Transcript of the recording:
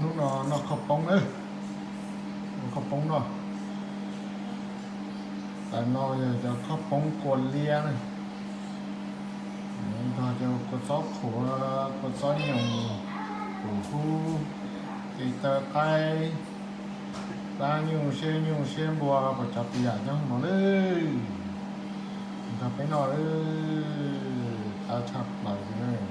lúc nó khóc bóng đấy, nó khóc bóng rồi, tại nó giờ cho khóc bóng quần lia này, thôi cho con sót của con sót nhiều của khu thì tờ tay ta nhiều xe bùa và chặt giả cho nó đấy, chặt cái nó đấy, ta chặt lại cái này.